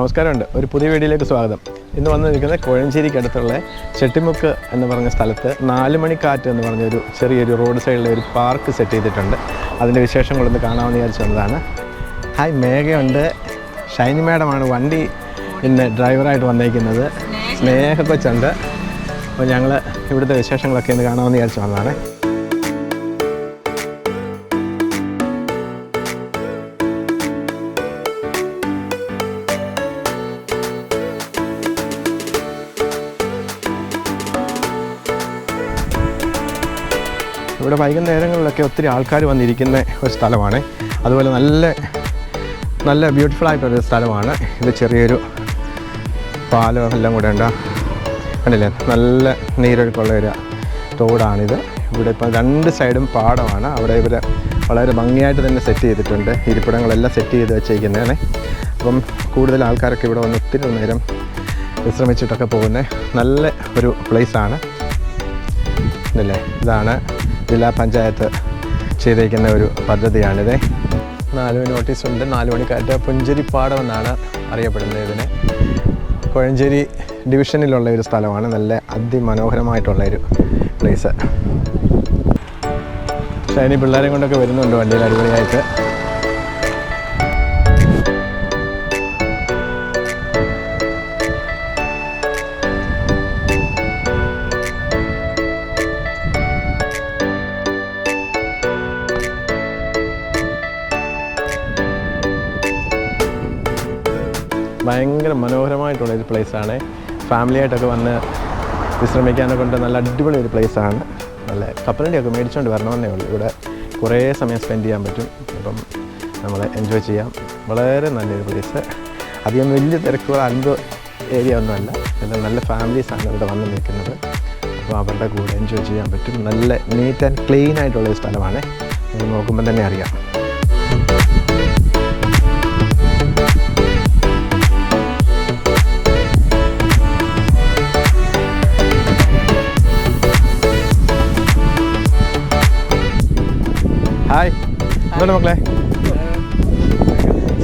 നമസ്കാരമുണ്ട്. ഒരു പുതിയ വീഡിയോയിലേക്ക് സ്വാഗതം. ഇന്ന് വന്ന് നിൽക്കുന്നത് കോഴഞ്ചേരിക്കടുത്തുള്ള ചെട്ടിമുക്ക് എന്ന് പറഞ്ഞ സ്ഥലത്ത് 4 മണിക്കാറ്റ് എന്ന് പറഞ്ഞൊരു ചെറിയൊരു റോഡ് സൈഡിലെ ഒരു പാർക്ക് സെറ്റ് ചെയ്തിട്ടുണ്ട്. അതിൻ്റെ വിശേഷങ്ങളൊന്ന് കാണാമെന്ന് വിചാരിച്ചു വന്നതാണ്. ഹായ്, മേഘയുണ്ട്. ഷൈനി മാഡമാണ് വണ്ടി ഇന്ന് ഡ്രൈവറായിട്ട് വന്നേക്കുന്നത്. സ്നേഹ കൊച്ചുണ്ട്. അപ്പോൾ ഞങ്ങൾ ഇവിടുത്തെ വിശേഷങ്ങളൊക്കെ ഒന്ന് കാണാമെന്ന് വിചാരിച്ചു വന്നതാണ്. ഇവിടെ വൈകുന്നേരങ്ങളിലൊക്കെ ഒത്തിരി ആൾക്കാർ വന്നിരിക്കുന്ന ഒരു സ്ഥലമാണ്. അതുപോലെ നല്ല ബ്യൂട്ടിഫുൾ ആയിട്ടൊരു സ്ഥലമാണ് ഇത്. ചെറിയൊരു പാലം എല്ലാം കൂടെ ഉണ്ട്, കണ്ടില്ലേ? നല്ല നീരൊഴുക്കുള്ള ഒരു തോടാണിത്. ഇവിടെ ഇപ്പം 2 സൈഡും പാടമാണ്. അവിടെ ഇവർ വളരെ ഭംഗിയായിട്ട് തന്നെ സെറ്റ് ചെയ്തിട്ടുണ്ട്. ഇരിപ്പിടങ്ങളെല്ലാം സെറ്റ് ചെയ്ത് വെച്ചേക്കുന്നതാണ്. അപ്പം കൂടുതൽ ആൾക്കാരൊക്കെ ഇവിടെ വന്ന് ഒത്തിരി നേരം വിശ്രമിച്ചിട്ടൊക്കെ പോകുന്ന നല്ല ഒരു പ്ലേസാണ് ഇതല്ലേ. ഇതാണ് ജില്ലാ പഞ്ചായത്ത് ചെയ്തേക്കുന്ന ഒരു പദ്ധതിയാണിത്. 4 മണി നോട്ടീസുണ്ട്. 4 മണിക്കാറ്റ് പുഞ്ചരിപ്പാടം എന്നാണ് അറിയപ്പെടുന്നത്. ഇതിന് കോഴഞ്ചേരി ഡിവിഷനിലുള്ള ഒരു സ്ഥലമാണ്. നല്ല അതിമനോഹരമായിട്ടുള്ളൊരു പ്ലേസ്. ഷൈനി പിള്ളേരെ കൊണ്ടൊക്കെ വരുന്നുണ്ട് വണ്ടിയിൽ അടിപൊളിയായിട്ട്. ഭയങ്കര മനോഹരമായിട്ടുള്ളൊരു പ്ലേസാണ്. ഫാമിലിയായിട്ടൊക്കെ വന്ന് വിശ്രമിക്കാനൊക്കെ കൊണ്ട് നല്ല അടിപൊളി ഒരു പ്ലേസാണ്. നല്ല കപ്പലണ്ടിയൊക്കെ മേടിച്ചുകൊണ്ട് വരണമെന്നേ ഉള്ളൂ. ഇവിടെ കുറേ സമയം സ്പെൻഡ് ചെയ്യാൻ പറ്റും. അപ്പം നമ്മൾ എൻജോയ് ചെയ്യാം. വളരെ നല്ലൊരു പ്ലേസ്. അധികം വലിയ തിരക്കുള്ള ഏരിയ ഒന്നുമല്ല. എല്ലാം നല്ല ഫാമിലീസാണ് ഇവിടെ വന്ന് നിൽക്കുന്നത്. അപ്പോൾ അവരുടെ കൂടെ എൻജോയ് ചെയ്യാൻ പറ്റും. നല്ല നീറ്റ് ആൻഡ് ക്ലീൻ ആയിട്ടുള്ളൊരു സ്ഥലമാണ്. ഇത് നോക്കുമ്പോൾ തന്നെ അറിയാം. ഹായ്, എന്തുണ്ട് മക്കളെ?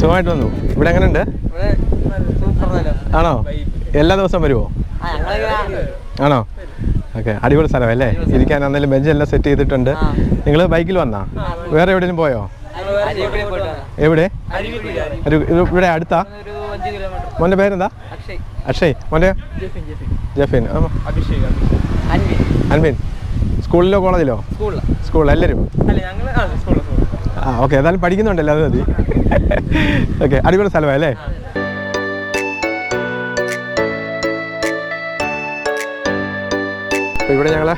സുഖമായിട്ട് വന്നു. ഇവിടെ എങ്ങനെയുണ്ട്? ആണോ? എല്ലാ ദിവസവും വരുമോ? ആണോ? ഓക്കെ, അടിപൊളി സ്ഥലമല്ലേ ഇരിക്കാൻ. അന്നേരം ബെഞ്ചെല്ലാം സെറ്റ് ചെയ്തിട്ടുണ്ട്. നിങ്ങൾ ബൈക്കിൽ വന്നാ? വേറെ എവിടെയും പോയോ? എവിടെ? ഇവിടെ അടുത്താ? മോൻ്റെ പേരെന്താ? അക്ഷയ്. മോൻ്റെ ജഫിൻ. അൻവിൻ. സ്കൂളിലോ കോളേജിലോ? സ്കൂളിൽ എല്ലാവരും? ഓക്കെ, ഏതായാലും പഠിക്കുന്നുണ്ടല്ലോ, അത് മതി. ഓക്കെ, അടിപൊളി സ്ഥലമല്ലേ? അപ്പോൾ ഇവിടെ ഞങ്ങൾ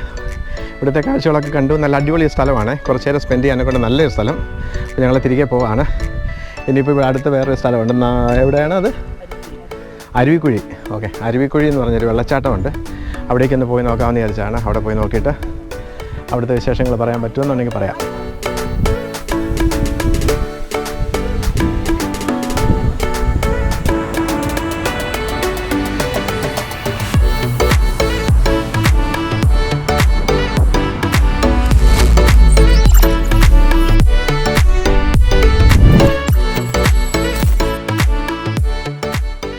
ഇവിടുത്തെ കാഴ്ചകളൊക്കെ കണ്ടു. നല്ല അടിപൊളി സ്ഥലമാണ്. കുറച്ച് നേരം സ്പെൻഡ് ചെയ്യാനൊക്കെ കൊണ്ട് നല്ലൊരു സ്ഥലം. അപ്പോൾ ഞങ്ങൾ തിരികെ പോവാണ്. ഇനിയിപ്പോൾ ഇവിടെ അടുത്ത് വേറൊരു സ്ഥലമുണ്ട്. എവിടെയാണ് അത്? അരുവിക്കുഴി. ഓക്കെ, അരുവിക്കുഴി എന്ന് പറഞ്ഞൊരു വെള്ളച്ചാട്ടമുണ്ട്. അവിടേക്കൊന്ന് പോയി നോക്കാമെന്ന് വിചാരിച്ചാണ്. അവിടെ പോയി നോക്കിയിട്ട് അവിടുത്തെ വിശേഷങ്ങൾ പറയാൻ പറ്റുമെന്നുണ്ടെങ്കിൽ പറയാം.